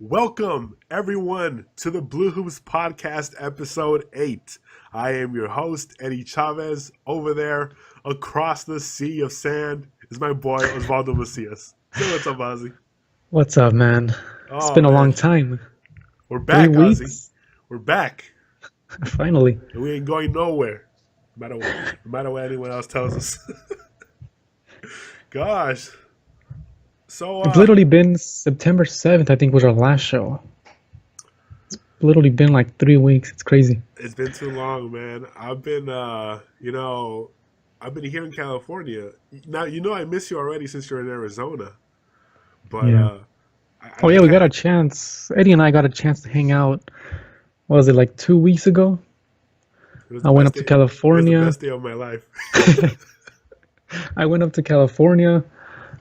Welcome, everyone, to the BlooHoops Podcast, Ep.8. I am your host, Eddy Chavez. Over there, across the sea of sand, is my boy, Osvaldo Macias. Say what's up, Ozzy. What's up, man? It's Oh, been a man. long time. We're 3 back, Ozzy. weeks? We're back. Finally. And we ain't going nowhere, no matter what anyone else tells us. Gosh. So, It's literally been September 7th, I think, was our last show. It's literally been like 3 weeks. It's crazy. it's been too long, man. I've been, I've been here in California. Now, I miss you already since you're in Arizona. But, Yeah. I Oh, yeah, we can't- got a chance. Eddie and I got a chance to hang out. What was it, like 2 weeks ago? it was the I went best up to day- It was California. the best day of my life. I went up to California,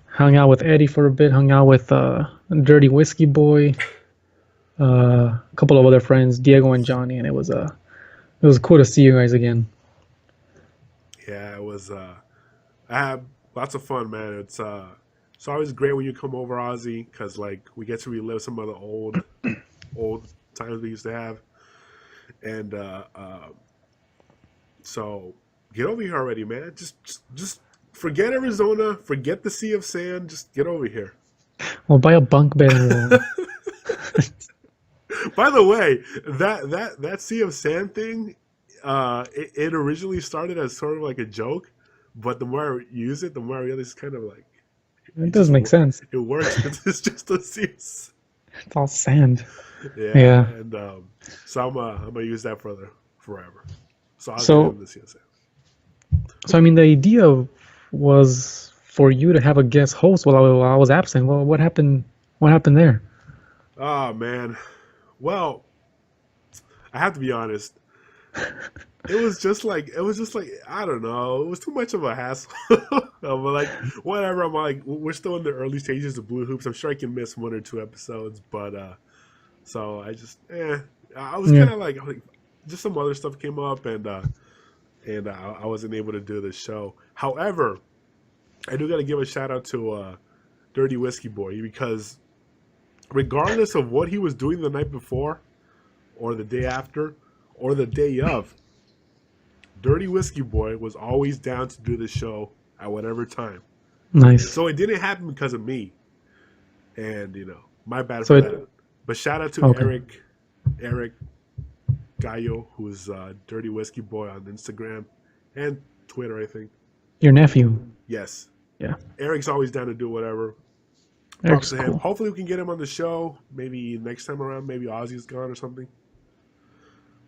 hung out with Eddie for a bit, hung out with Dirty Whiskey Boy, a couple of other friends, Diego and Johnny, and it was cool to see you guys again. Yeah, it was. I had lots of fun, man. It's always great when you come over, Ozzy, because like we get to relive some of the old times we used to have, and so get over here already, man. Just forget Arizona, forget the sea of sand. Just get over here. We'll buy a bunk bed and we'll By the way, that sea of sand thing, it originally started as sort of like a joke, but the more I use it, the more I realize it's kind of like It does make sense. it works. It's just a sea of sand. It's all sand. Yeah, Yeah. and so I'm gonna use that forever. So I'll So- get into the sea of sand. So, I mean, the idea was for you to have a guest host while I was absent. Well, what happened? What happened there? Oh man, well, I have to be honest. It was just like I don't know. It was too much of a hassle. I'm like, whatever. I'm like, we're still in the early stages of BlooHoops. I'm sure I can miss 1 or 2 episodes, but so I just I was Yeah. kind of like just some other stuff came up, and I wasn't able to do the show. However, I do got to give a shout out to Dirty Whiskey Boy, because regardless of what he was doing the night before, or the day after, or the day of, Dirty Whiskey Boy was always down to do the show at whatever time. Nice. So it didn't happen because of me, and my bad So for it- that. But shout out to Okay. Eric Gallo, who's Dirty Whiskey Boy on Instagram and Twitter, I think. Your nephew. Yes, Yeah. Eric's always down to do whatever. Eric's Props to him. cool. Hopefully we can get him on the show. Maybe next time around. Maybe Ozzy's gone or something.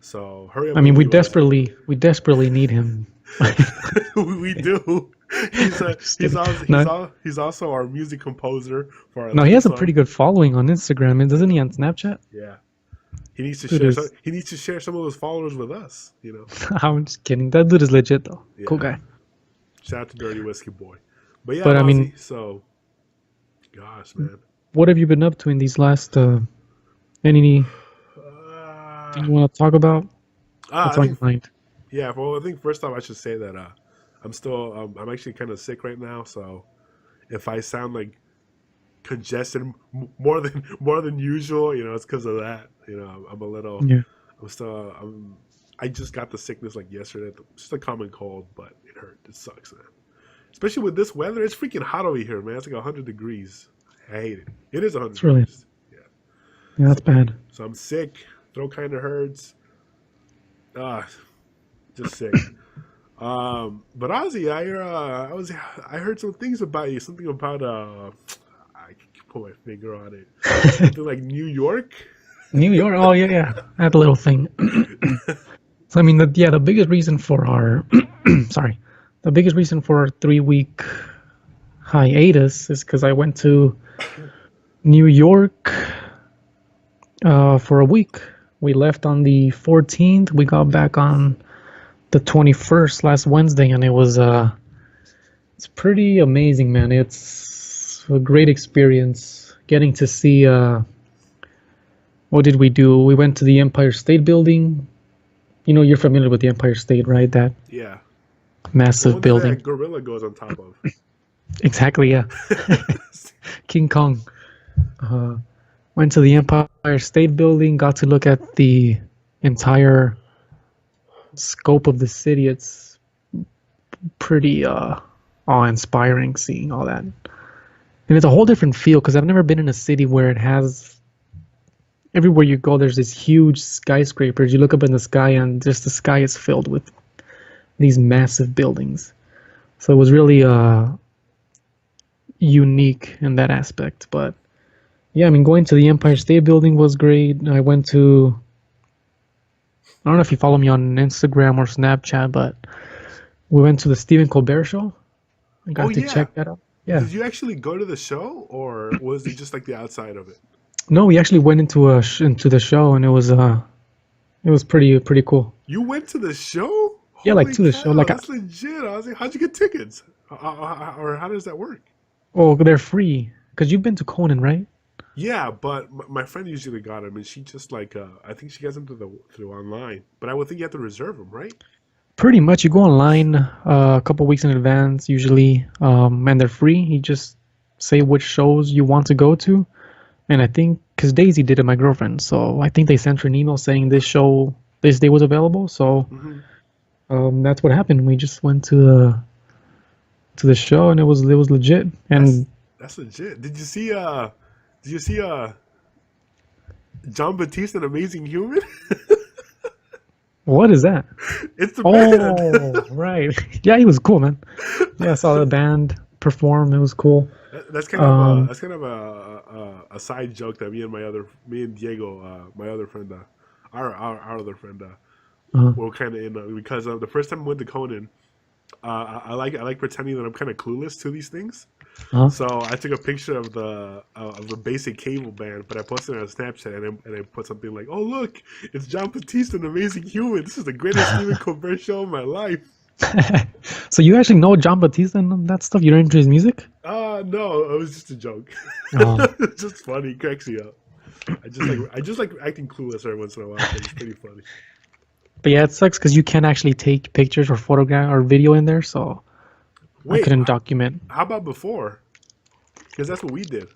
So hurry up. I mean, and we do it. desperately need him. we do. He's also our music composer for our No, he has a song. pretty good following on Instagram, and doesn't he on Snapchat? Yeah. He needs to Dude share. is- He needs to share some of those followers with us. I'm just kidding. That dude is legit though. Yeah. Cool guy. Shout out to Dirty Whiskey Boy. But yeah, But, I mean- Ozzy, so gosh, man. What have you been up to in these last? Anything you want to talk about? What's I on think your mind? Yeah, well, I think first off, I should say that I'm still, I'm actually kind of sick right now. So if I sound like congested more than usual, it's because of that. I'm a little, Yeah. I just got the sickness like yesterday. It's just a common cold, but it hurt. It sucks, man. Especially with this weather, it's freaking hot over here, man. It's like 100 degrees. I hate it. It is 100 It's really- degrees. Yeah, that's bad. So I'm sick. Throat kind of hurts. Just sick. But Ozzy, I heard some things about you. Something about I can put my finger on it. Something like New York. New York. Oh yeah. That little thing. So I mean, the biggest reason for our the biggest reason for our 3-week hiatus is because I went to New York for a week. We left on the 14th. We got back on the 21st last Wednesday, and it's pretty amazing, man. It's a great experience getting to see. What did we do? We went to the Empire State Building. You're familiar with the Empire State, right? That Yeah. massive What building. that gorilla goes on top of. Exactly, yeah. King Kong. Went to the Empire State Building, got to look at the entire scope of the city. It's pretty awe-inspiring seeing all that. And it's a whole different feel because I've never been in a city where it has everywhere you go there's these huge skyscrapers. You look up in the sky and just the sky is filled with these massive buildings. So it was really unique in that aspect. But yeah, I mean, going to the Empire State Building was great. I went to, I don't know if you follow me on Instagram or Snapchat, but we went to the Stephen Colbert show. I got to check that out. Yeah. Did you actually go to the show, or was it just like the outside of it? No, we actually went into into the show, and it was pretty cool. You went to the show? Yeah, like to the show. Like that's legit. I was like, how'd you get tickets? Or how does that work? Oh, they're free. Because you've been to Conan, right? Yeah, but my friend usually got them, and she just like I think she gets them through online. But I would think you have to reserve them, right? Pretty much. You go online a couple weeks in advance usually, and they're free. You just say which shows you want to go to, and I think because Daisy did it, my girlfriend, so I think they sent her an email saying this day was available. So that's what happened. We just went to the show, and it was legit. And that's legit. Did you see John Batiste, an Amazing Human? What is that? It's the band. Oh, right. Yeah, he was cool, man. Yeah, I saw the band perform. It was cool. That's kind of a side joke that me and Diego, my other friend, our other friend, were kind of in because the first time I went to Conan, I like pretending that I'm kind of clueless to these things. So I took a picture of the basic cable band, but I posted it on Snapchat and I put something like, "Oh look, it's John Batiste, an Amazing Human. This is the greatest Stephen Colbert show of my life." So you actually know John Batiste and that stuff? You don't into his music? No, it was just a joke. It's just funny. It cracks me up. I just like acting clueless every once in a while. It's pretty funny. But yeah, it sucks because you can't actually take pictures or photograph or video in there, so I couldn't document. How about before? Because that's what we did.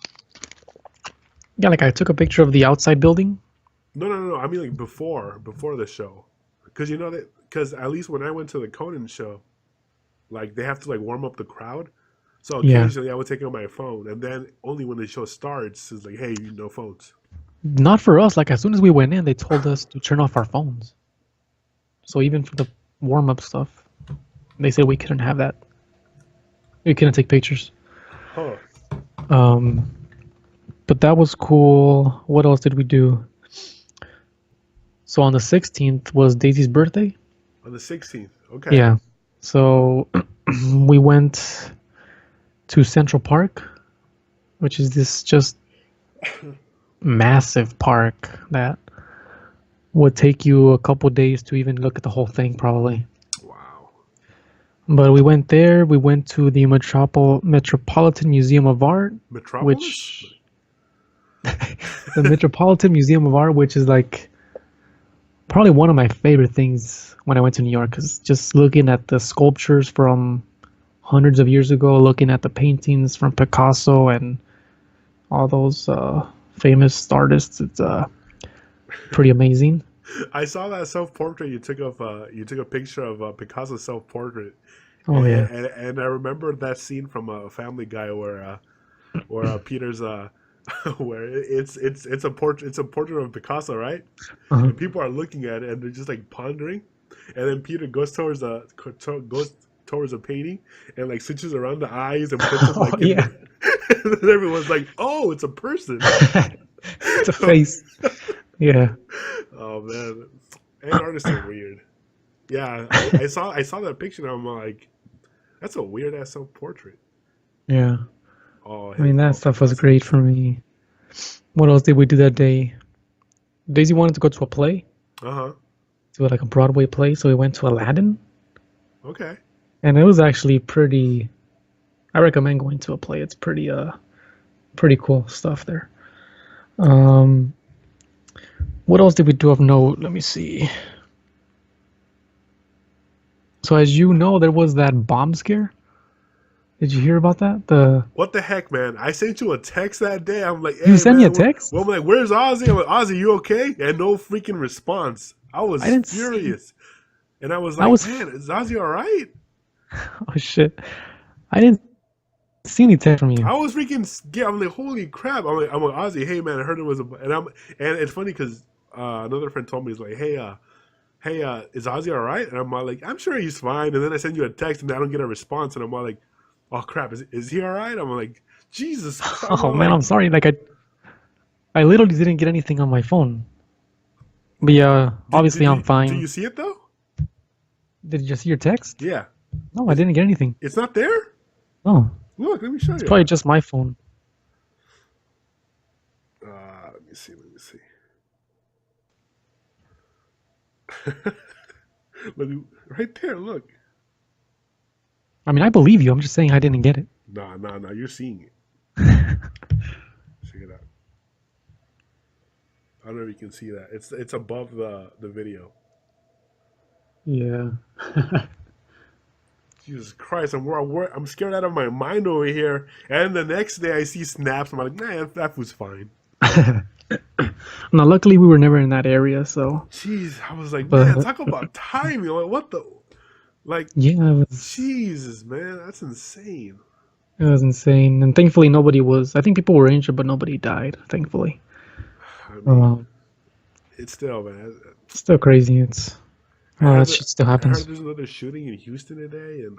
Yeah, like I took a picture of the outside building. No. I mean like before the show. Because you know that, because at least when I went to the Conan show, like they have to like warm up the crowd. So occasionally I would take it on my phone, and then only when the show starts is like, hey, no phones. Not for us. Like as soon as we went in, they told us to turn off our phones. So even for the warm-up stuff, they said we couldn't have that. We couldn't take pictures. Huh. But that was cool. What else did we do? So on the 16th was Daisy's birthday. On the 16th, okay. Yeah. So we went to Central Park, which is this just massive park that would take you a couple days to even look at the whole thing, probably. Wow. But we went there. We went to the Metropolitan Museum of Art. Metropolis? The Metropolitan Museum of Art, which is like probably one of my favorite things when I went to New York, because just looking at the sculptures from hundreds of years ago, looking at the paintings from Picasso and all those famous artists, it's pretty amazing. I saw that self-portrait you took a picture of Picasso's self-portrait. Oh yeah. And I remember that scene from Family Guy where Peter's where it's a portrait of Picasso, right? And people are looking at it and they're just like pondering, and then Peter goes towards a painting and like switches around the eyes and puts it like in there. And then everyone's like, "Oh, it's a person." It's a face. Yeah. Oh man, and artists are weird. Yeah, I saw that picture and I'm like, that's a weird ass self-portrait. Yeah. Oh, I mean, that stuff was great for me. What else did we do that day? Daisy wanted to go to a play. To like a Broadway play, so we went to Aladdin. Okay. And it was actually pretty. I recommend going to a play. It's pretty cool stuff there. What else did we do of note? Let me see. So as you know, there was that bomb scare. Did you hear about that? The What the heck, man? I sent you a text that day. I'm like, You hey, sent me a man. text? Well, I'm like, where's Ozzy? I'm like, Ozzy, you okay? And no freaking response. I I was didn't see. furious. And I was I like, was. man, is Ozzy all right? Oh shit! I didn't see any text from you. I was freaking scared. I'm like, holy crap. I'm like, Ozzy, hey, man, I heard it was and it's funny because another friend told me, he's like, hey, is Ozzy all right? And I'm all like, I'm sure he's fine. And then I send you a text and I don't get a response. And I'm all like, oh, crap, is he all right? I'm like, Jesus Christ. Oh I'm man, like, I'm sorry. Like I literally didn't get anything on my phone. But yeah, obviously I'm do fine. you see it, though? Did you just see your text? Yeah. No, I didn't get anything. It's not there? No, Look, let me show it's you. probably just my phone. Let me see. Look, right there, look. I mean, I believe you. I'm just saying I didn't get it. Nah, you're seeing it. Check it out. I don't know if you can see that. It's above the video. Yeah. Jesus Christ, I'm scared out of my mind over here. And the next day I see snaps. I'm like, man, that was fine. Now, luckily we were never in that area, so. Jeez, I was like, man, But talk about timing. Like, what the? Like, yeah, Jesus, man, that's insane. it was insane. And thankfully nobody was. I think people were injured, but nobody died. Thankfully. I mean, it's still, man. Still crazy. It's. That shit still I happens. heard there's another shooting in Houston today, and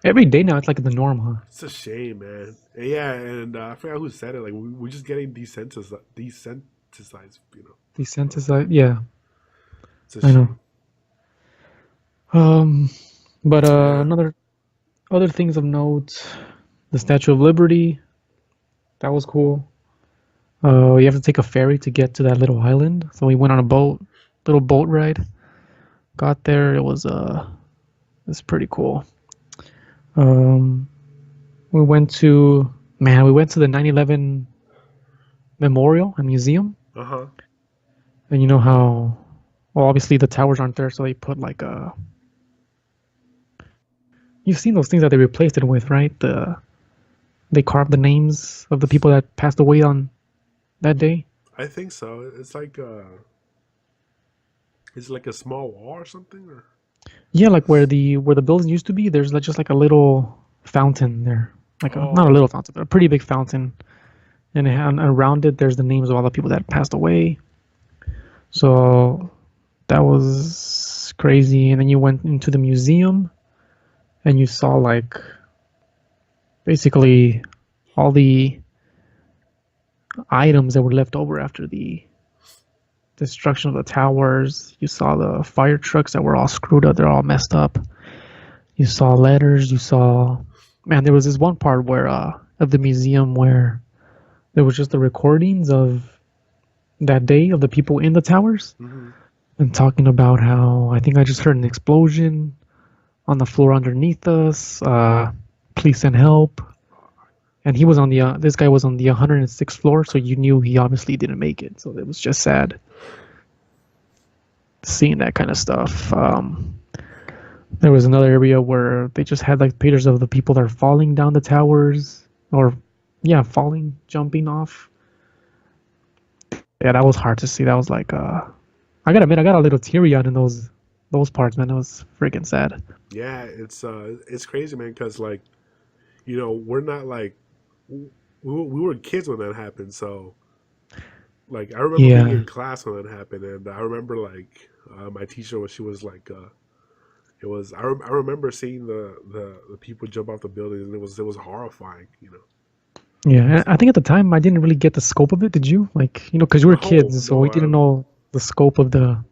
Every day now, it's like the norm, huh? it's a shame, man. And yeah, and I forgot who said it. Like, we're just getting desensitized, you know. Desensitized, yeah. It's a I shame. know. But Yeah. other things of note, the Statue of Liberty, that was cool. You have to take a ferry to get to that little island. So we went on a little boat ride. Got there, it's pretty cool. We went to the 9/11 memorial and museum. Uh-huh. And you know how, well, obviously the towers aren't there, so they put like you've seen those things that they replaced it with, right? They carved the names of the people that passed away on that day. I think so. It's like a small wall or something, or Yeah, like where the building used to be, there's like just like a little fountain there, like not a oh, little fountain, but a pretty big fountain, and around it there's the names of all the people that passed away. So that was crazy. And then you went into the museum, and you saw like basically all the items that were left over after the destruction of the towers. You saw the fire trucks that were all screwed up, they're all messed up. You saw letters, there was this one part where of the museum where there was just the recordings of that day of the people in the towers, mm-hmm. and talking about how, I think I just heard an explosion on the floor underneath us, please send help. And he was on this guy was on the 106th floor, so you knew he obviously didn't make it. So it was just sad seeing that kind of stuff. There was another area where they just had like pictures of the people that are falling down the towers, or falling, jumping off. Yeah, that was hard to see. That was like, I gotta admit, I got a little teary-eyed in those parts, man. It was freaking sad. Yeah, it's crazy, man. Because like, you know, we're not like we were kids when that happened. So, like, I remember being in class when that happened, and I remember like my teacher she was like, it was. I remember seeing the people jump off the building, and it was horrifying, you know. Yeah, I think at the time I didn't really get the scope of it. Did you? Like, because we were kids, so we didn't know the scope of the.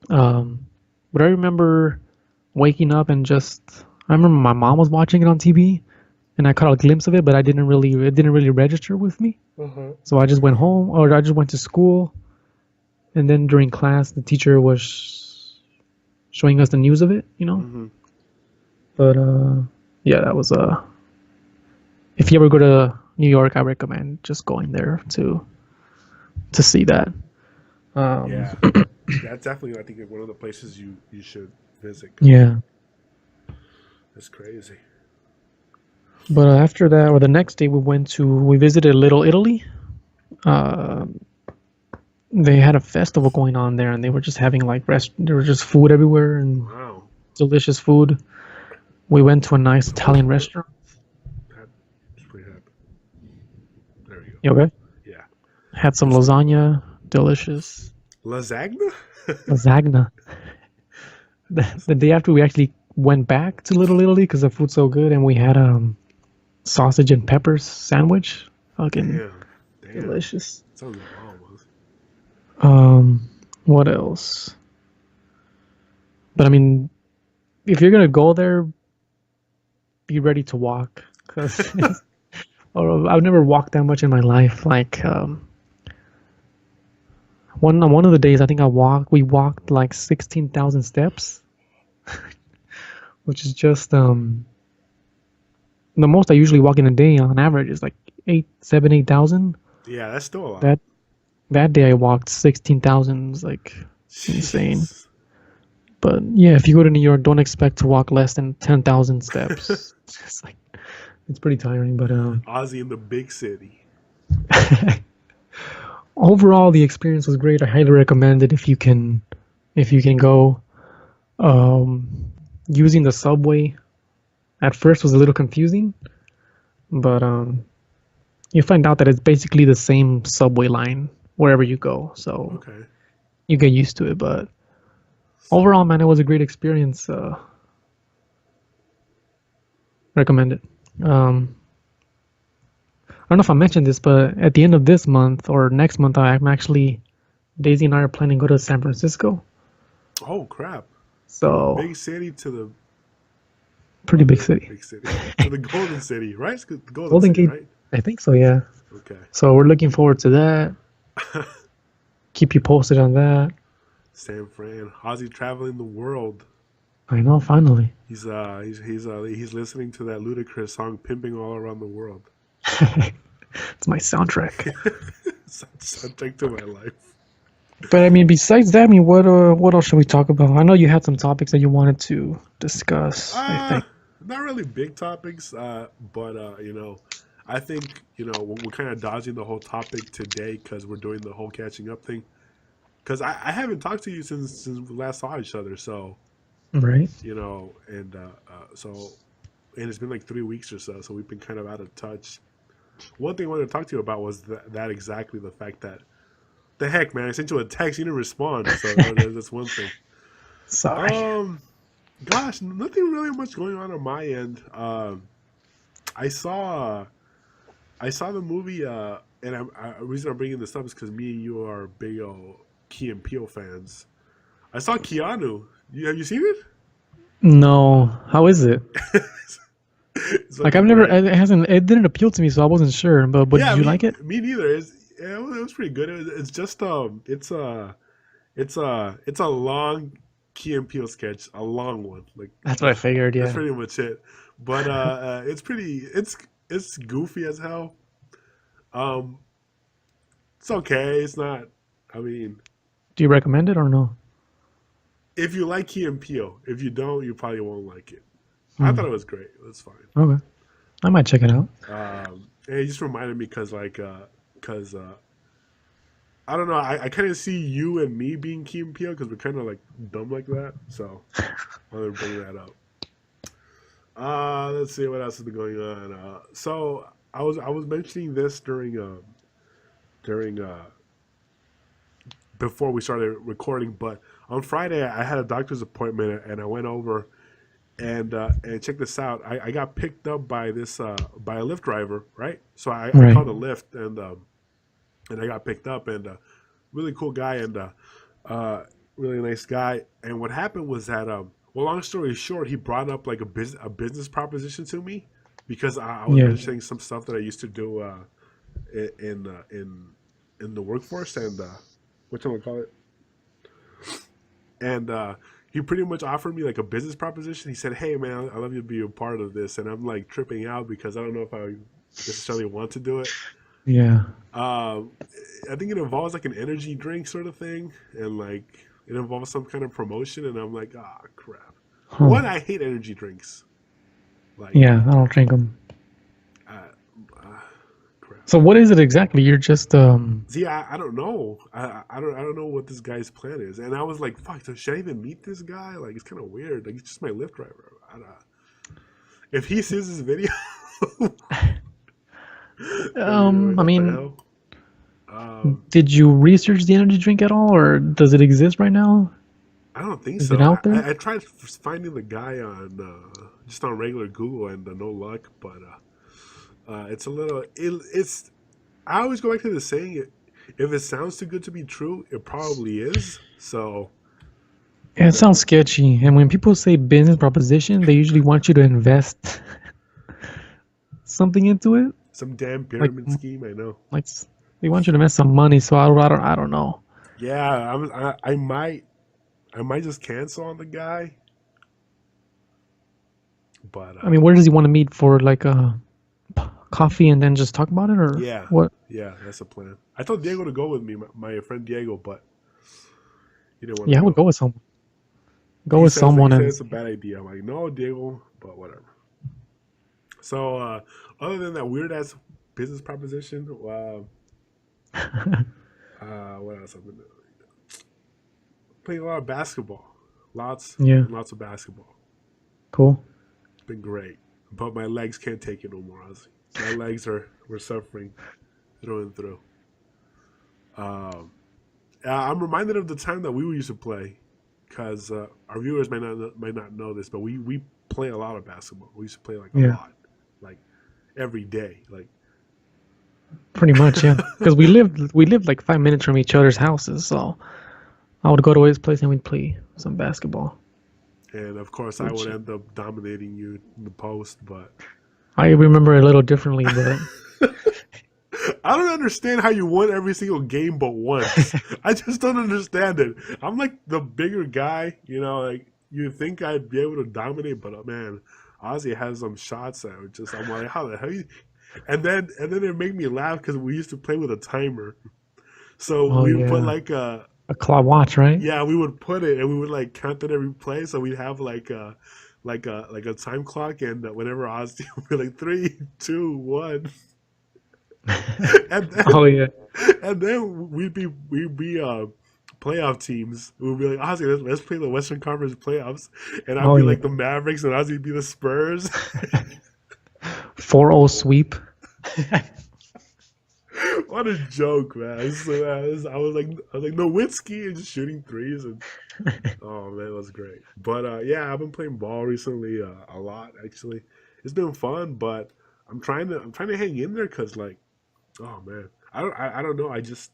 But I remember waking up and I remember my mom was watching it on TV, and I caught a glimpse of it, but it didn't really register with me. Uh-huh. So I just went home, or I just went to school, and then during class the teacher was showing us the news of it, you know. Mm-hmm. But yeah, that was if you ever go to New York, I recommend just going there to see that. Yeah, that's definitely, I think, one of the places you should visit. Yeah. That's crazy. But after that, or the next day, we visited Little Italy. Uh, they had a festival going on there, and they were just having like there was just food everywhere and Wow. delicious food. We went to a nice Italian restaurant. That's pretty happy. There we go. You okay? Yeah. Had some lasagna, delicious. Lasagna? Lasagna. The day after, we actually went back to Little Italy because the food's so good, and we had sausage and peppers sandwich. Fucking Damn. delicious. Sounds like almost. What else? But I mean, if you're gonna go there, be ready to walk, because I've never walked that much in my life. Like one of the days, I think we walked like 16,000 steps, which is just the most I usually walk in a day on average is like 8,000. Yeah, that's still a lot. That day I walked 16,000. It's like insane. Jeez. But yeah, if you go to New York, don't expect to walk less than 10,000 steps. It's pretty tiring. But Ozzy in the big city. overall, the experience was great. I highly recommend it if you can go. Using the subway at first was a little confusing, but you find out that it's basically the same subway line wherever you go. So Okay. you get used to it. But overall, man, it was a great experience. Recommend it. I don't know if I mentioned this, but at the end of this month or next month, Daisy and I are planning to go to San Francisco. Oh crap! So Big city to the pretty big city. Big city to the Golden City, right? It's the Golden City, Gate. right? I think so, yeah. Okay. So we're looking forward to that. Keep you posted on that. San Fran, Ozzy traveling the world. I know, finally. He's listening to that ludicrous song "Pimping All Around the World." It's my soundtrack. Soundtrack to my life. But I mean, besides that, I mean, what else should we talk about? I know you had some topics that you wanted to discuss. I think. Not really big topics, but I think we're kind of dodging the whole topic today because we're doing the whole catching up thing. Because I haven't talked to you since we last saw each other, so Right. and it's been like 3 weeks or so, so we've been kind of out of touch. One thing I wanted to talk to you about was that exactly the fact that the heck, man, I sent you a text, you didn't respond, so that's one thing. Sorry. Gosh, nothing really much going on my end. I saw the movie, and the reason I'm bringing this up is because me and you are big old Key and Peele fans. I saw Keanu. Have you seen it? No. How is it? Like I've never. great. It didn't appeal to me, so I wasn't sure. But Yeah, did you like it? Me neither. It was pretty good. It's just it's a long Key and Peele sketch, a long one. Like That's what I figured. that's Yeah. pretty much it. But it's goofy as hell. Um, it's okay. It's not. I mean, Do you recommend it or no? if you like Key and Peele, if you don't, you probably won't like it. I thought it was great. It was fine. Okay. I might check it out. And it just reminded me because I don't know. I kind of see you and me being Key and Peele because we're kind of like dumb like that. So I wanted to bring that up. Let's see what else has been going on. So I was mentioning this during before we started recording, but on Friday I had a doctor's appointment and I went over and check this out. I got picked up by this by a Lyft driver, right? So I Right. called a Lyft and I got picked up and really cool guy and really nice guy. And what happened was that well, long story short, he brought up like a business proposition to me because I was Yeah. mentioning some stuff that I used to do in the workforce and what you want to call it. And he pretty much offered me like a business proposition. He said, "Hey man, I'd love you to be a part of this," and I'm like tripping out because I don't know if I necessarily want to do it. Yeah. I think it involves like an energy drink sort of thing, and like it involves some kind of promotion, and I'm like, ah, crap. Huh. One, I hate energy drinks. Like, Yeah, I don't drink them. uh, crap. So what is it exactly? You're just See, I don't know. I don't know what this guy's plan is. And I was like, fuck, so should I even meet this guy? Like, it's kind of weird. Like, he's just my Lyft driver. If he sees this video, I what the mean, hell? did you research the energy drink at all, or does it exist right now? I don't think Is so. it out there? I tried finding the guy on just on regular Google and no luck. But it's a little. It's. I always go back to the saying: if it sounds too good to be true, it probably is. So. Yeah, it sounds sketchy. And when people say business proposition, they usually want you to invest something into it. Some damn Like, pyramid scheme, I know. like they want you to invest some money. So I don't know. Yeah, I might just cancel on the guy. But I mean, where does he want to meet for like a coffee and then just talk about it, or yeah, what? yeah, that's the plan. I told Diego to go with me, my friend Diego, but he didn't want Yeah, to I would go. go with someone. Go with someone He said and it's a bad idea. I'm like, no, Diego, but whatever. So other than that weird ass business proposition, what else? I've been doing? Playing a lot of basketball, lots yeah, and lots of basketball. cool. It's been great, but my legs can't take it no more. Ozzy. My legs were suffering through and through. I'm reminded of the time that we used to play, because our viewers might not know this, but we play a lot of basketball. We used to play like a Yeah, lot, like every day. Like pretty much. Yeah, because we lived like 5 minutes from each other's houses, so I would go to his place and we'd play some basketball. and of course I Which would end up dominating you in the post, but I remember a little differently, but I don't understand how you won every single game but once. I just don't understand it. I'm like the bigger guy, like you think I'd be able to dominate, but man, Ozzy has some shots that were just, I'm like, how the hell? And then it made me laugh because we used to play with a timer. So oh we would put yeah, like a claw watch, right? yeah, we would put it and we would like count it every play. So we'd have like a time clock, and whenever Ozzy would be like 3, 2, 1. and then Oh yeah, and then we'd be playoff teams. We'd be like, Ozzy, let's play the Western Conference playoffs, and I'd oh be yeah. like the Mavericks, and Ozzy'd be the Spurs. 4-0 sweep. What a joke, man! So, I was like Nowitzki and just shooting threes, and oh man, it was great. But yeah, I've been playing ball recently a lot. Actually, it's been fun, but I'm trying to hang in there because like, oh man, I don't know. I just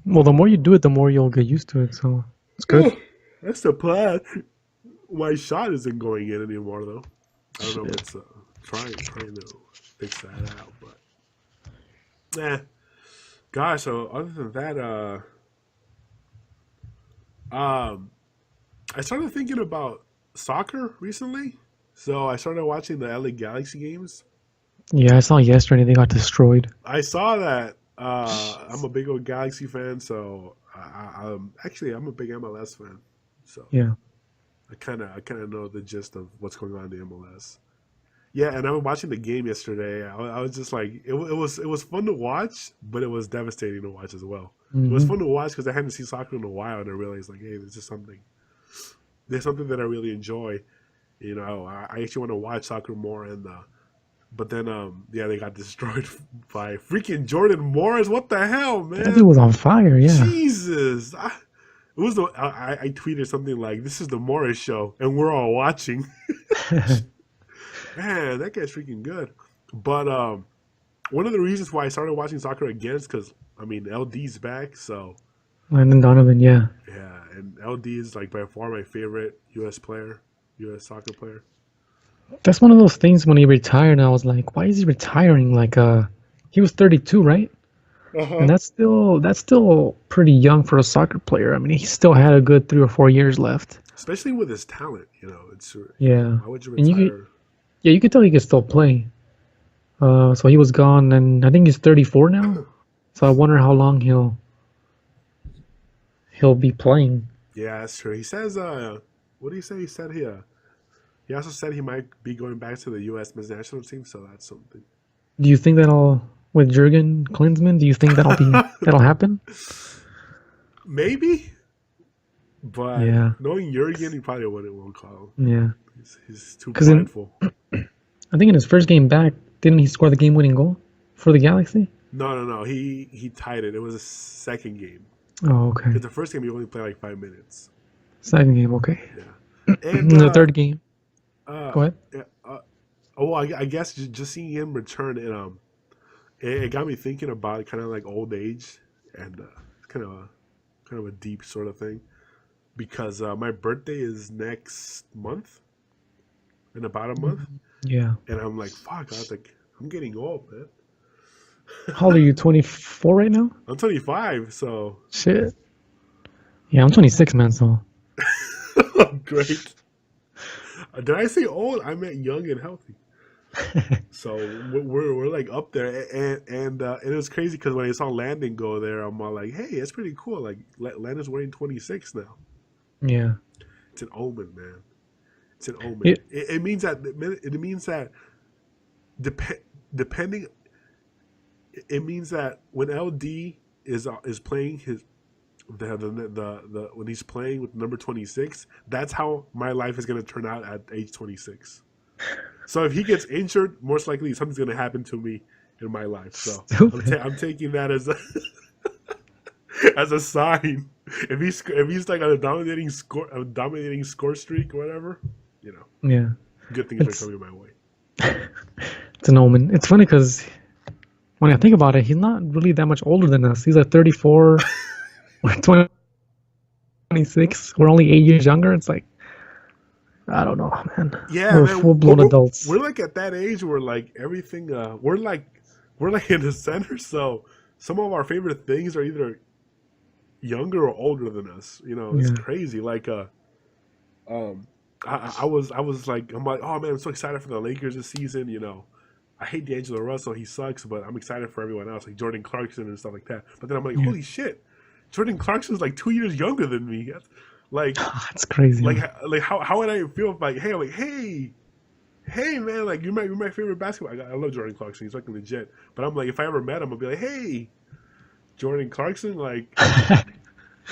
Well, the more you do it, the more you'll get used to it. So it's good. that's the plan. My shot isn't going in anymore though. I don't know if Shit. it's trying to fix that out, but gosh. So other than that, um, I started thinking about soccer recently. So I started watching the LA Galaxy games. Yeah, I saw yesterday they got destroyed. I saw that. I'm a big old Galaxy fan, so I'm a big MLS fan. So Yeah. I kind of know the gist of what's going on in the MLS. Yeah, and I was watching the game yesterday. I was just like, it was fun to watch, but it was devastating to watch as well. It was Hmm. fun to watch because I hadn't seen soccer in a while, and I realized like, hey, there's something that I really enjoy. I actually want to watch soccer more, and but then yeah, they got destroyed by freaking Jordan Morris. What the hell, That dude man? was on fire. Yeah. Jesus. I tweeted something like, "This is the Morris show, and we're all watching." Man, that guy's freaking good. But one of the reasons why I started watching soccer again is because LD's back. So Landon Donovan. Yeah. yeah, and LD is like by far my favorite U.S. soccer player. That's one of those things when he retired, and I was like, why is he retiring? Like, he was 32, right? Uh And huh. that's still pretty young for a soccer player. I mean, he still had a good 3 or 4 years left. Especially with his talent, it's Yeah. why would you And retire? yeah, you could tell he could still play. So he was gone, and I think he's 34 now. So I wonder how long he'll be playing. Yeah, that's true. He says, what do you say? He said he He also said he might be going back to the U.S. men's national team, so that's something. Do you think that'll with Jurgen Klinsmann? Do you think that'll happen? Maybe, but Yeah. knowing Jurgen, he probably won't call him. Yeah. He's too prideful. I think in his first game back, didn't he score the game-winning goal for the Galaxy? No. He tied it. It was a second game. Oh, okay. Because the first game he only played like 5 minutes. Second game, okay. Yeah. And the third game. Go ahead. I guess just seeing him return, it got me thinking about kind of like old age, and kind of a deep sort of thing, because my birthday is next month, in about a month. Yeah. And I'm like, fuck, I'm getting old, man. How old are you? 24 right now? I'm 25, so Shit. Yeah, I'm 26, man. So. great. Did I say old? I meant young and healthy. So we're like up there, and it was crazy because when I saw Landon go there, I'm all like, hey, it's pretty cool. Like Landon's wearing 26 now. Yeah. It's an omen, man. It's an omen. It means that depending. It means that when LD is playing his the when he's playing with number 26, that's how my life is going to turn out at age 26. So if he gets injured, most likely something's going to happen to me in my life. So I'm taking that as a as a sign. If he's like on a dominating score streak or whatever, Yeah. good things are coming my way. It's an omen. It's funny because when I think about it, he's not really that much older than us. He's like 34, we're 26. We're only 8 years younger. It's like, I don't know, man. Yeah, we're man, full-blown adults. We're like at that age where like everything. We're like in the center. So some of our favorite things are either younger or older than us. It's crazy. Like I was like, I'm like, oh man, I'm so excited for the Lakers this season. I hate D'Angelo Russell, he sucks, but I'm excited for everyone else, like Jordan Clarkson and stuff like that. But then I'm like, holy shit, Jordan Clarkson's like 2 years younger than me. That's, like, that's crazy. Like how would I feel if hey man, like you're my favorite basketball. I love Jordan Clarkson, he's fucking legit. But I'm like, if I ever met him, I'd be like, hey, Jordan Clarkson, like,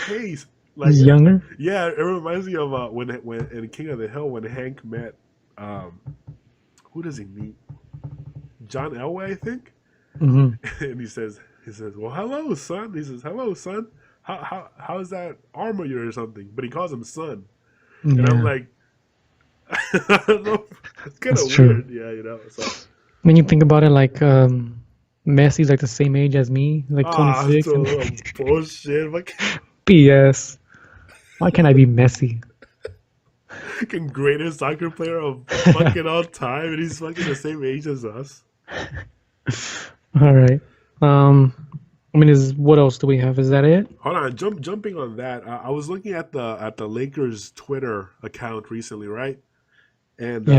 hey. Like, he's younger? Yeah, it reminds me of when in King of the Hill, when Hank met, who does he meet? John Elway, I think. Mm-hmm. And he says, well, hello, son. He says, hello, son. How's that arm of yours or something? But he calls him son. Yeah. And I'm like, it's kind of weird. Yeah, So when you think about it, like Messi's like the same age as me, like 26. That's a little bullshit. BS. Why can't I be Messi? Fucking greatest soccer player of fucking all time, and he's fucking the same age as us. All right. What else do we have? Is that it? Hold on, jumping on that. I was looking at the Lakers Twitter account recently, right? And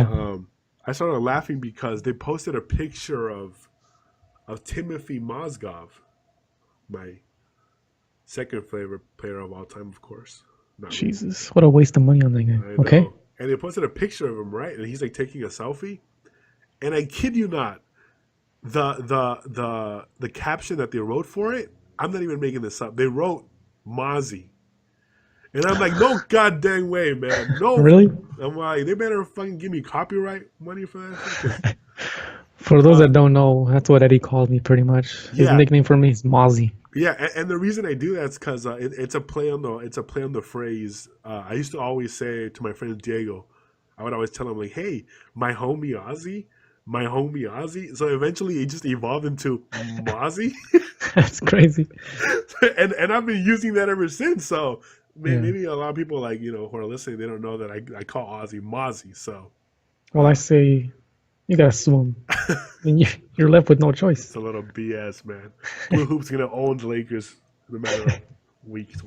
I started laughing because they posted a picture of Timothy Mozgov, my second favorite player of all time, of course. Jesus, what a waste of money on that guy. Okay. And they posted a picture of him, right? And he's like taking a selfie. And I kid you not, the caption that they wrote for it, I'm not even making this up. They wrote Mozzie. And I'm like, no goddamn way, man. No. Really? I'm like, they better fucking give me copyright money for that. For those that don't know, that's what Eddie called me pretty much. His nickname for me is Mozzie. Yeah, and the reason I do that is because it's a play on the phrase. I used to always say to my friend Diego, I would always tell him like, "Hey, my homie Ozzy." So eventually, it just evolved into Mozzie. That's crazy. and I've been using that ever since. So maybe a lot of people who are listening, they don't know that I call Ozzy Mozzie. So, well, I say you gotta sue him. And you're left with no choice. It's a little BS, man. BlooHoops gonna own the Lakers no matter of weeks.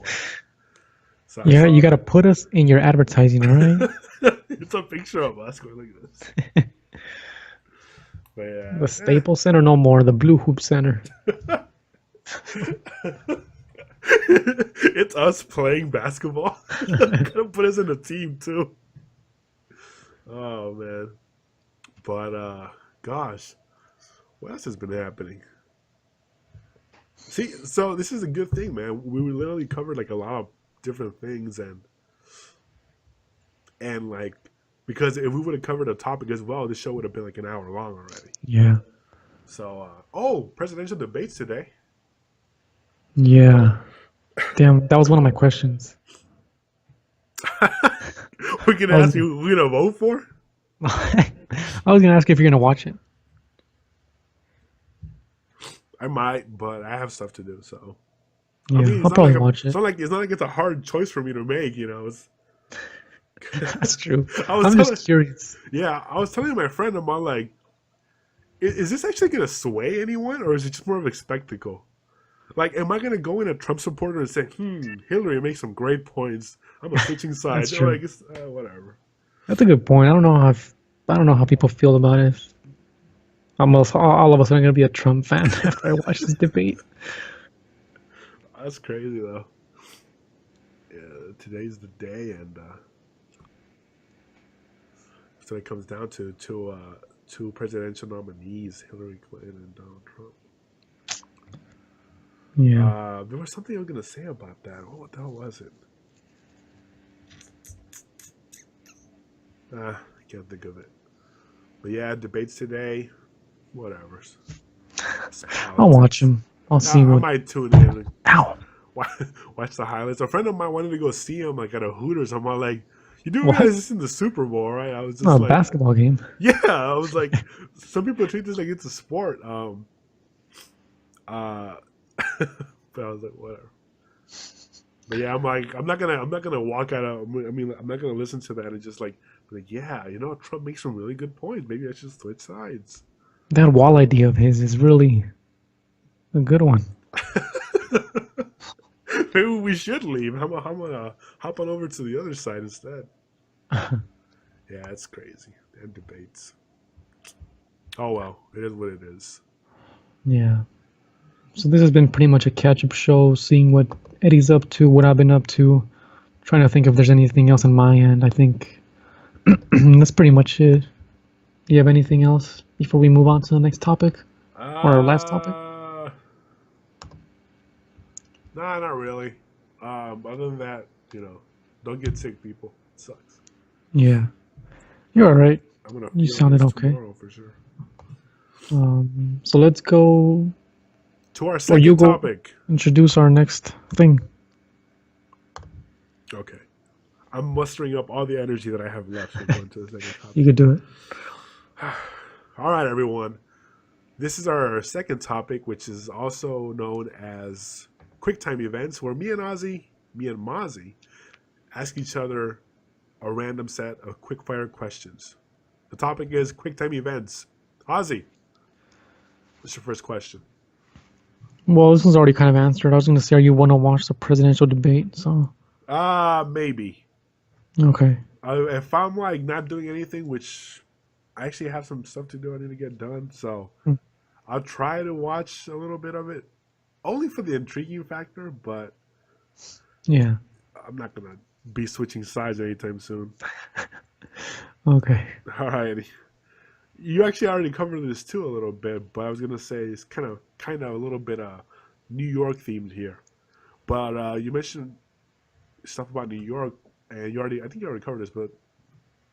So yeah, you gotta put us in your advertising, all right? It's a picture of us going like this. But yeah. The Staples Center, no more. The BlooHoops Center. It's us playing basketball. Gonna put us in a team too. Oh man. But gosh, what else has been happening? See, so this is a good thing, man. We literally covered like a lot of different things, and like because if we would have covered a topic as well, this show would have been like an hour long already. Yeah. So, oh, presidential debates today. Yeah. Damn, that was one of my questions. We can ask you who we're gonna vote for. I was gonna ask if you're gonna watch it. I might, but I have stuff to do. So, Yeah, I mean, I'll probably watch it. It's not like it's a hard choice for me to make. You know, That's true. I'm just curious. Yeah, I was telling my friend, I'm all like, is this actually gonna sway anyone, or is it just more of a spectacle? Like, am I gonna go in a Trump supporter and say, Hillary makes some great points. I'm a switching sides. That's true. Like, it's, whatever. That's a good point. I don't know how people feel about it. Almost all of us are gonna be a Trump fan after I watch this debate. That's crazy though. Yeah, today's the day, and so it comes down to two presidential nominees, Hillary Clinton and Donald Trump. Yeah. There was something I was gonna say about that. What the hell was it? I can't think of it. But yeah, debates today. Whatever. I'll watch them. I'll see I what. might tune in. Ow. Watch the highlights. A friend of mine wanted to go see him like at a Hooters. I'm all like, you do What? realize this is in the Super Bowl, right? I was just Oh, a like, basketball game. yeah. I was like, some people treat this like it's a sport. But I was like, whatever. But yeah, I'm like, I'm not gonna walk out of. I mean, I'm not gonna listen to that and just like, yeah, you know, Trump makes some really good points. Maybe I should switch sides. That wall idea of his is really a good one. Maybe we should leave. I'm gonna hop on over to the other side instead. Yeah, it's crazy. And debates. Oh well, it is what it is. Yeah. So this has been pretty much a catch-up show, seeing what Eddie's up to, what I've been up to, trying to think if there's anything else on my end. I think that's pretty much it. Do you have anything else before we move on to the next topic? Or our last topic? Nah, not really. Other than that, you know, don't get sick, people. It sucks. Yeah. You're alright. You feel sounded this okay. tomorrow for sure. So let's go To our second topic. introduce our next thing. Okay. I'm mustering up all the energy that I have left to go into the second topic. You could do it. All right, everyone. This is our second topic, which is also known as Quicktime Events, where me and Mozzie, ask each other a random set of quick-fire questions. The topic is Quicktime Events. Ozzy, what's your first question? Well, this one's already kind of answered. I was going to say, are you want to watch the presidential debate? So. Maybe. Okay. If I'm like not doing anything, which I actually have some stuff to do I need to get done, so I'll try to watch a little bit of it, only for the intriguing factor, but yeah, I'm not going to be switching sides anytime soon. Okay. All righty. You actually already covered this too a little bit, but I was going to say it's kind of a little bit New York themed here. But you mentioned stuff about New York, and I think you already covered this, but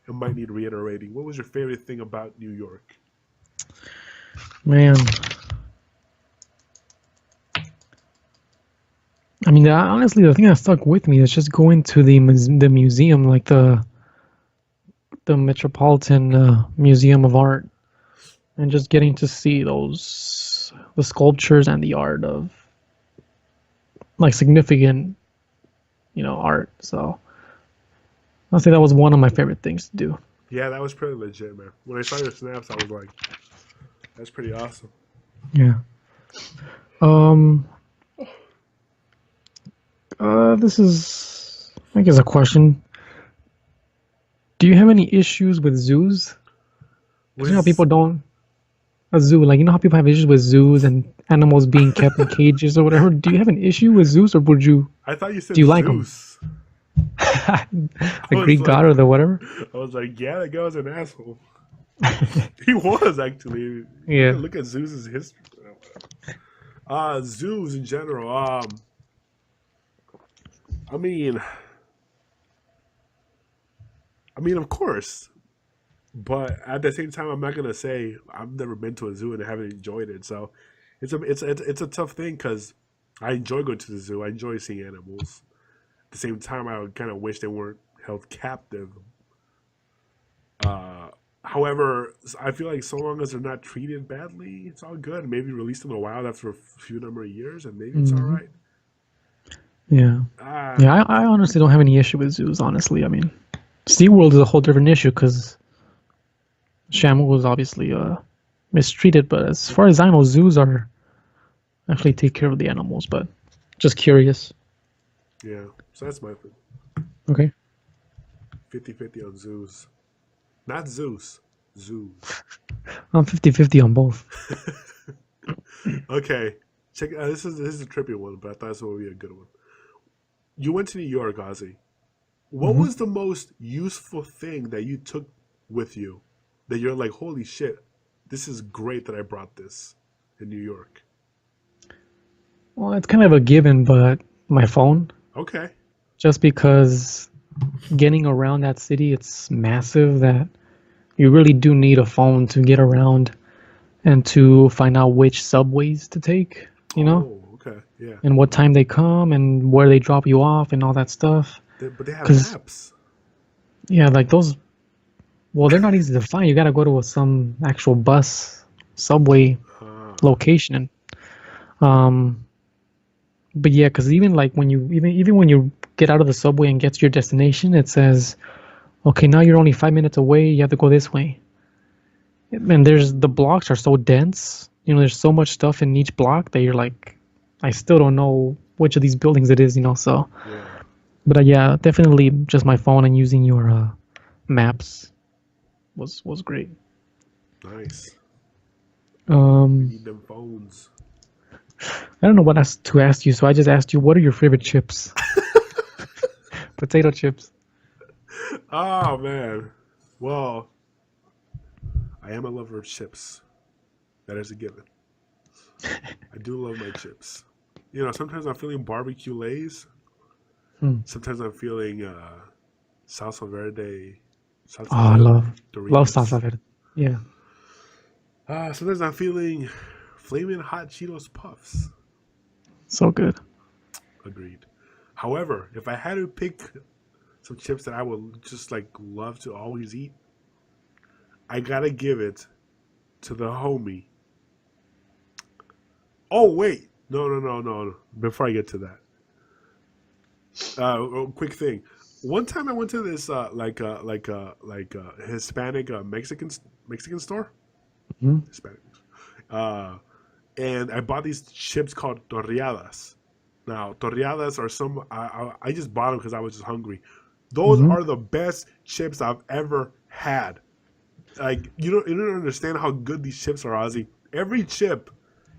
it might need reiterating. What was your favorite thing about New York? Man. I mean, honestly, the thing that stuck with me is just going to the museum, like the Metropolitan Museum of Art, and just getting to see the sculptures and the art of like significant, art. So I'll say that was one of my favorite things to do. Yeah, that was pretty legit, man. When I saw your snaps, I was like, that's pretty awesome. Yeah. This is, I guess, a question. Do you have any issues with zoos? 'Cause you know how people don't. A zoo, like, you know how people have issues with zoos and animals being kept in cages or whatever? Do you have an issue with zoos, or would you? I thought you said do you like them? The Greek god or the whatever. I was like, yeah, that guy was an asshole. He was actually. Yeah. Look at Zeus's history. Zoos in general. I mean, of course, but at the same time, I'm not gonna say I've never been to a zoo and haven't enjoyed it. So, it's a tough thing because I enjoy going to the zoo. I enjoy seeing animals. At the same time, I kind of wish they weren't held captive. However, I feel like so long as they're not treated badly, it's all good. Maybe release them in the wild after a few number of years, and maybe it's all Hmm. right. Yeah. Uh, Yeah, I honestly don't have any issue with zoos, honestly. I mean, SeaWorld is a whole different issue because Shamu was obviously mistreated, but as far as I know, zoos are actually take care of the animals, but just curious. yeah, so that's my thing. Okay. 50-50 on zoos. Not Zeus. Zoos. I'm 50-50 on both. Okay. Check. This is a trippy one, but I thought this would be a good one. You went to New York, Ozzy. What Hmm. was the most useful thing that you took with you that you're like, holy shit, this is great that I brought this in New York? Well, it's kind of a given, but my phone, Okay. just because getting around that city, it's massive that you really do need a phone to get around and to find out which subways to take, Oh, okay. Yeah. and what time they come and where they drop you off and all that stuff. But they have Because, maps. yeah, like those, well, they're not easy to find. You got to go to some actual bus, subway Ah, location. Um, but yeah, because even like when you, even when you get out of the subway and get to your destination, it says, okay, now you're only 5 minutes away. You have to go this way. And the blocks are so dense. There's so much stuff in each block that you're like, I still don't know which of these buildings it is. So. yeah. But yeah, definitely just my phone and using your maps was great. Nice. We Um, need them phones. I don't know what else to ask you, so I just asked you, what are your favorite chips? Potato chips. Oh, man. Well, I am a lover of chips. That is a given. I do love my chips. Sometimes I'm feeling barbecue lays. Hmm. Sometimes I'm feeling salsa verde, Oh, salsa I verde love Doritos. salsa verde. Yeah, Sometimes I'm feeling flaming hot Cheetos puffs. so good. Agreed. However, if I had to pick some chips that I would just like love to always eat, I gotta give it to the homie. Oh wait, no. Before I get to that, quick thing. One time I went to this Hispanic Mexican store. Hmm. Hispanic. Uh, and I bought these chips called torriadas. Now, torriadas are I just bought them because I was just hungry. Those Hmm. are the best chips I've ever had. Like you don't understand how good these chips are, Ozzy. Every chip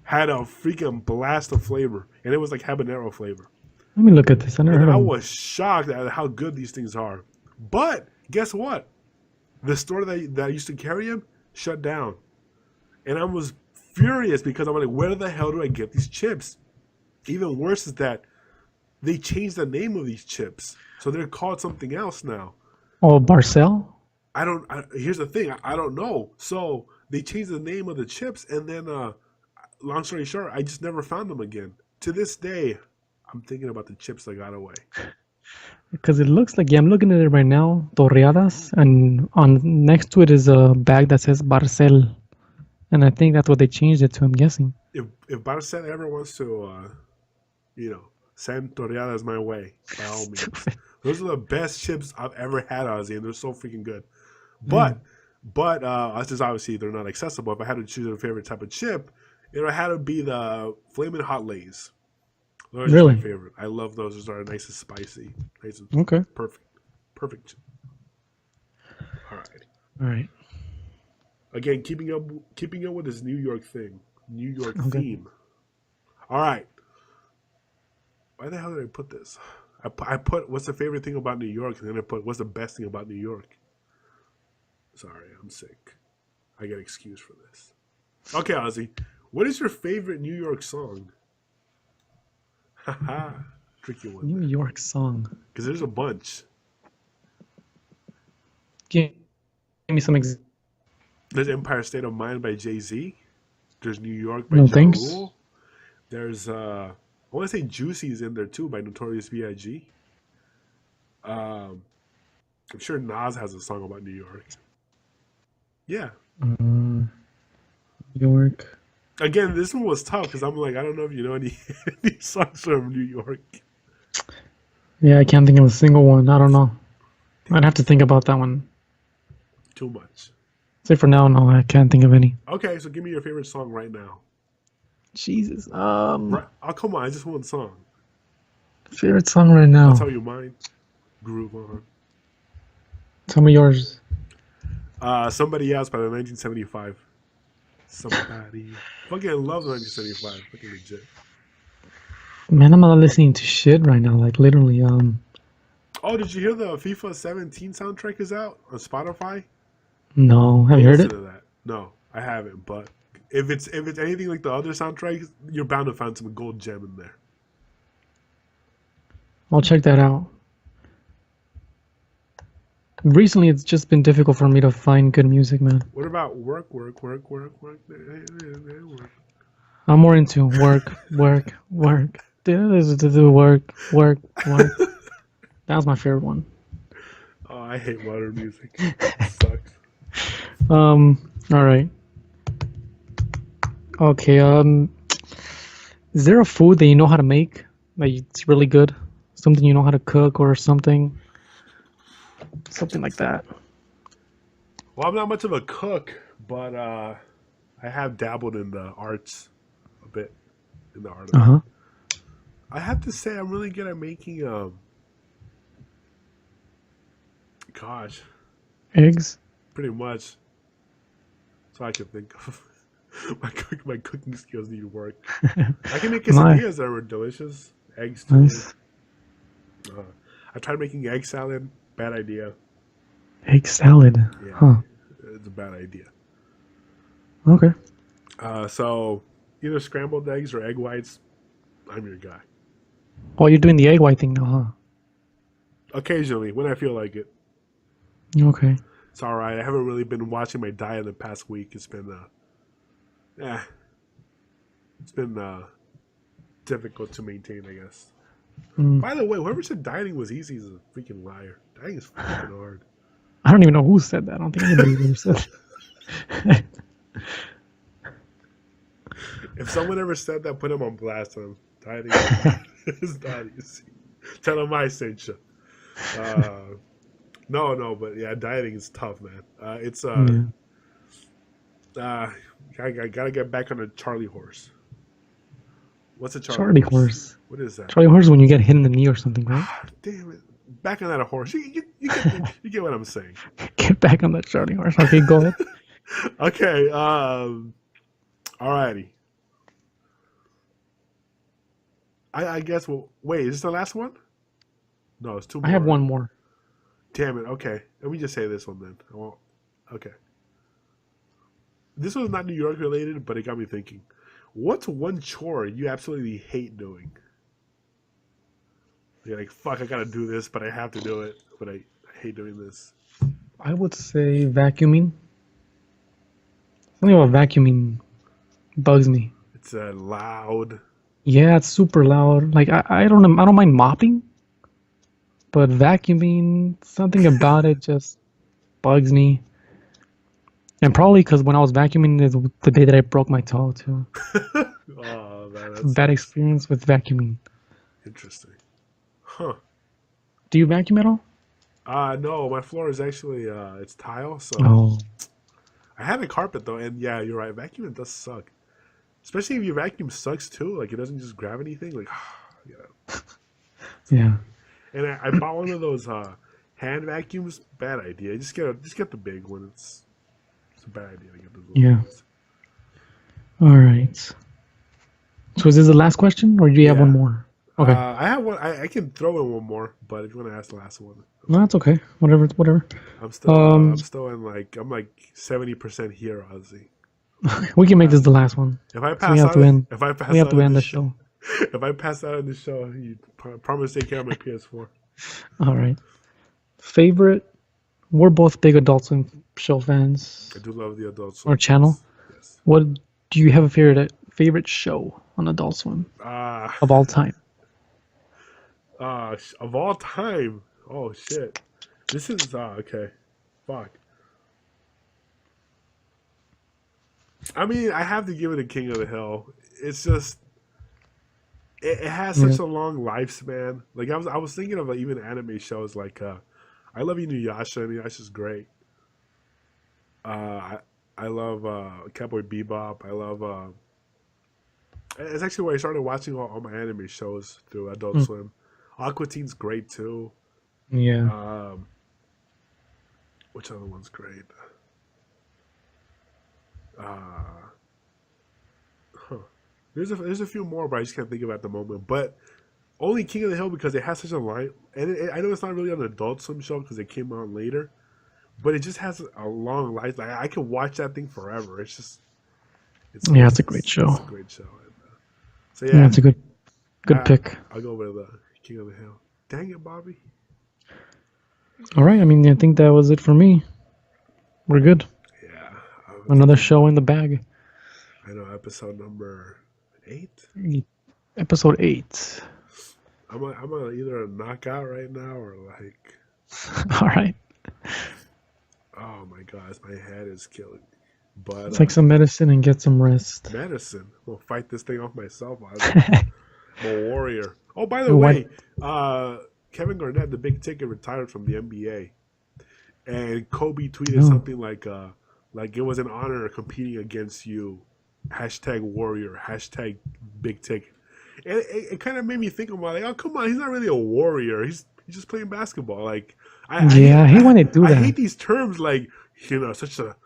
had a freaking blast of flavor, and it was like habanero flavor. Let me look at this. I never And heard of I them. was shocked at how good these things are. But guess what? The store that used to carry them shut down. And I was furious because I'm like, where the hell do I get these chips? Even worse is that they changed the name of these chips. So they're called something else now. Oh, Barcel? Here's the thing, I don't know. So they changed the name of the chips, and then, long story short, I just never found them again. To this day, I'm thinking about the chips that got away. Because it looks like, yeah, I'm looking at it right now, torreadas, and on next to it is a bag that says Barcel. And I think that's what they changed it to, I'm guessing. If Barcel ever wants to, send torriadas my way, by all means. Stupid. Those are the best chips I've ever had, Ozzy, and they're so freaking good. Mm. But just obviously they're not accessible. If I had to choose a favorite type of chip, it had to be the Flamin' Hot Lays. Those are just my Really? favorite. I love those. Those are nice and spicy. Nice and Okay. perfect chip. All right. All right. Again, keeping up with this New York New York Okay. theme. All right. Why the hell did I put this? I put what's the favorite thing about New York, and then I put what's the best thing about New York. Sorry, I'm sick. I get excused for this. Okay, Ozzy, what is your favorite New York song? Haha, tricky one. New York song. Because there's a bunch. Give me some There's Empire State of Mind by Jay-Z. There's New York by No Ja thanks. Rule. There's I want to say Juicy's in there too by Notorious B.I.G. I'm sure Nas has a song about New York. Yeah. New York. Again, this one was tough because I'm like, I don't know if you know any songs from New York. Yeah, I can't think of a single one. I don't know. I'd have to think about that one. Too much. Say for now, no, I can't think of any. Okay, so give me your favorite song right now. Jesus. Right. Oh, come on, I just want a song. Favorite song right now. I'll tell you mine. Groove on. Tell me yours. Somebody Else by the 1975. Somebody. Fucking love the 1975. Fucking legit. Man, I'm not listening to shit right now. Like literally. Oh, did you hear the FIFA 17 soundtrack is out on Spotify? No. Have you heard it? Listen to that. No, I haven't. But if it's anything like the other soundtracks, you're bound to find some gold gem in there. I'll check that out. Recently, it's just been difficult for me to find good music, man. What about work? I'm more into work. Do work. That was my favorite one. Oh, I hate modern music. It sucks. All right. Okay. Is there a food that you know how to make? Like it's really good? Something you know how to cook or something? Something like that. Well, I'm not much of a cook, but I have dabbled in the arts a bit. In the art of it. I have to say I'm really good at making gosh. Eggs? Pretty much. So I can think of my cooking skills need work. I can make quesadillas that are delicious. Eggs too. Nice. I tried making egg salad. Bad idea. Egg salad? Yeah. Huh. It's a bad idea. Okay. So either scrambled eggs or egg whites. I'm your guy. Oh, you're doing the egg white thing now, huh? Occasionally, when I feel like it. Okay. It's all right. I haven't really been watching my diet the past week. It's been, it's been difficult to maintain, I guess. By the way, whoever said dieting was easy is a freaking liar. Dieting is fucking hard. I don't even know who said that. I don't think anybody ever said that. If someone ever said that, put him on blast. Dieting is not easy. Tell him I sent you. No, but yeah, dieting is tough, man. I gotta get back on a Charlie horse. What's a Charlie horse? What is that? Charlie horse is when you get hit in the knee or something, right? Damn it. Back on that horse. You get what I'm saying. Get back on that Charlie horse. Okay, go ahead. Okay, alrighty. I guess, wait, is this the last one? No, it's two more. I have one more. Damn it, okay. Let me just say this one then. Okay. This was not New York related, but it got me thinking. What's one chore you absolutely hate doing? You're like, fuck, I gotta do this, but I have to do it. But I hate doing this. I would say vacuuming. Something about vacuuming bugs me. It's loud. Yeah, it's super loud. Like I don't mind mopping, but vacuuming, something about it just bugs me. And probably because when I was vacuuming is the day that I broke my toe too. Oh man, that's Bad experience with vacuuming. interesting. Huh. Do you vacuum at all? No, my floor is actually it's tile, so Oh, I had a carpet though, and yeah, you're right. Vacuuming does suck, especially if your vacuum sucks too. Like it doesn't just grab anything. Like, yeah. yeah. And I bought one of those hand vacuums. Bad idea. Just get the big one. It's a bad idea to get those. Yeah. Ones. All right. So is this the last question, or do you have Yeah. one more? Okay. I have one. I can throw in one more, but if you want to ask the last one, No, that's okay. Whatever. I'm still in I'm like 70% here, Ozzy. We can make this the last one. If I 'Cause we pass have out, to end. if I pass We have out to in end the this show. if I pass out in the show, you promise to take care of my PS4. All right. Favorite? We're both big Adult Swim show fans. I do love the Adult Swim. Or channel. Yes. What do you have a favorite show on Adult Swim of all time? Of all time. Oh shit. This is okay. Fuck. I mean, I have to give it a King of the Hill. It's just it has such a long lifespan. Like I was thinking of like, even anime shows like I love Inuyasha. Inuyasha's great. I love Cowboy Bebop. I love it's actually where I started watching all my anime shows through Adult Swim. Aqua Teen's great too. Yeah. Which other one's great? There's a few more, but I just can't think of it at the moment. But only King of the Hill because it has such a line, and I know it's not really an Adult Swim show because it came out later, but it just has a long life. Like I can watch that thing forever. It's it's a great show. It's a great show. So yeah, it's a good pick. I'll go with King of the Hill. Dang it, Bobby. All right. I mean, I think that was it for me. We're good. Yeah. Another show in the bag. I know, episode number 8? Episode 8. I'm either a knockout right now or like... All right. Oh my gosh, my head is killing me. But take some medicine and get some rest. Medicine? I'll fight this thing off myself. I'm a warrior. Oh, by the way, Kevin Garnett, the big ticket, retired from the NBA. And Kobe tweeted something like it was an honor competing against you. #warrior, #big ticket. And it kind of made me think about like, oh come on, he's not really a warrior. He's just playing basketball. Like I hate when they do that. I hate these terms like such a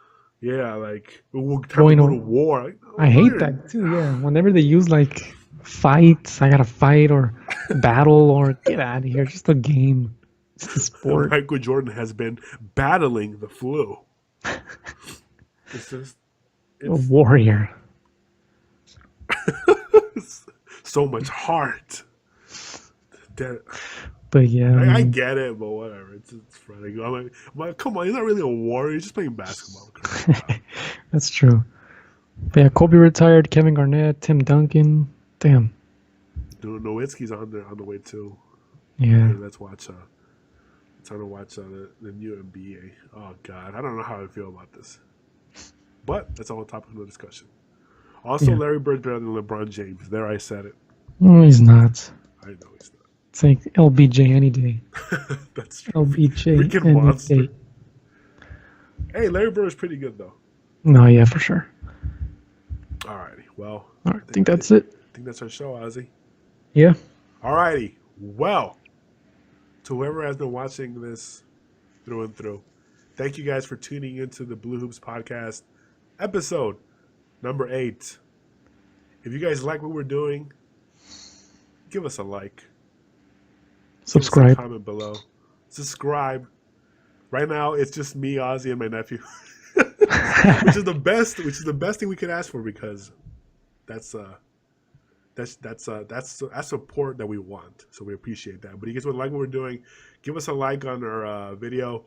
like we'll time to go to war. Like, I hate that too. Yeah, whenever they use like fights, I gotta fight or battle or get out of here. Just a game. It's a sport. Michael Jordan has been battling the flu. It's a warrior. So much heart. But yeah, I get it, but whatever. It's funny. I'm like, come on, he's not really a warrior. He's just playing basketball. That's true. But yeah, Kobe retired. Kevin Garnett, Tim Duncan. Damn. Nowitzki's on the way too. Yeah. Hey, let's watch. Time to watch the new NBA. Oh God, I don't know how I feel about this. But that's a whole topic of the discussion. Also, Larry Bird's better than LeBron James. There, I said it. No, he's not. I know he's not. It's like LBJ any day. That's true. LBJ freaking any monster. day. Hey, Larry Bird is pretty good though. No, yeah, for sure. Alrighty, well. I think that's it. I think that's our show, Ozzy. Yeah. Alrighty, well. To whoever has been watching this through and through, thank you guys for tuning into the BlooHoops Podcast, episode number 8. If you guys like what we're doing, give us a like. Subscribe. Give us a comment below. Subscribe. Right now, it's just me, Ozzy, and my nephew, which is the best thing we could ask for because that's support that we want. So we appreciate that. But you guys would like what we're doing, give us a like on our video.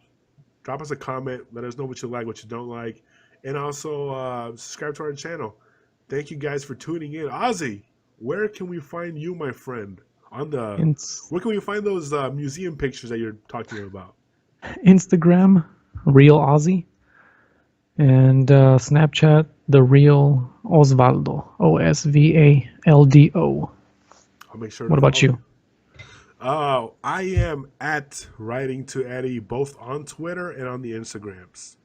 Drop us a comment. Let us know what you like, what you don't like. And also subscribe to our channel. Thank you guys for tuning in. Ozzy, where can we find you, my friend? Where can we find those museum pictures that you're talking about? Instagram, Real Ozzy. And Snapchat, The Real Osvaldo. OSVALDO. I'll make sure. What about you? I am at Writing to Eddy, both on Twitter and on the Instagrams.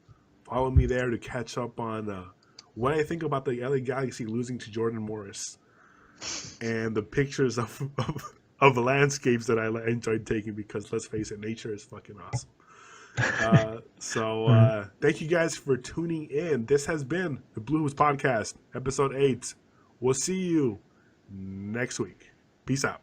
Follow me there to catch up on what I think about the LA Galaxy losing to Jordan Morris and the pictures of landscapes that I enjoyed taking because, let's face it, nature is fucking awesome. Thank you guys for tuning in. This has been the BlooHoops Podcast, episode 8. We'll see you next week. Peace out.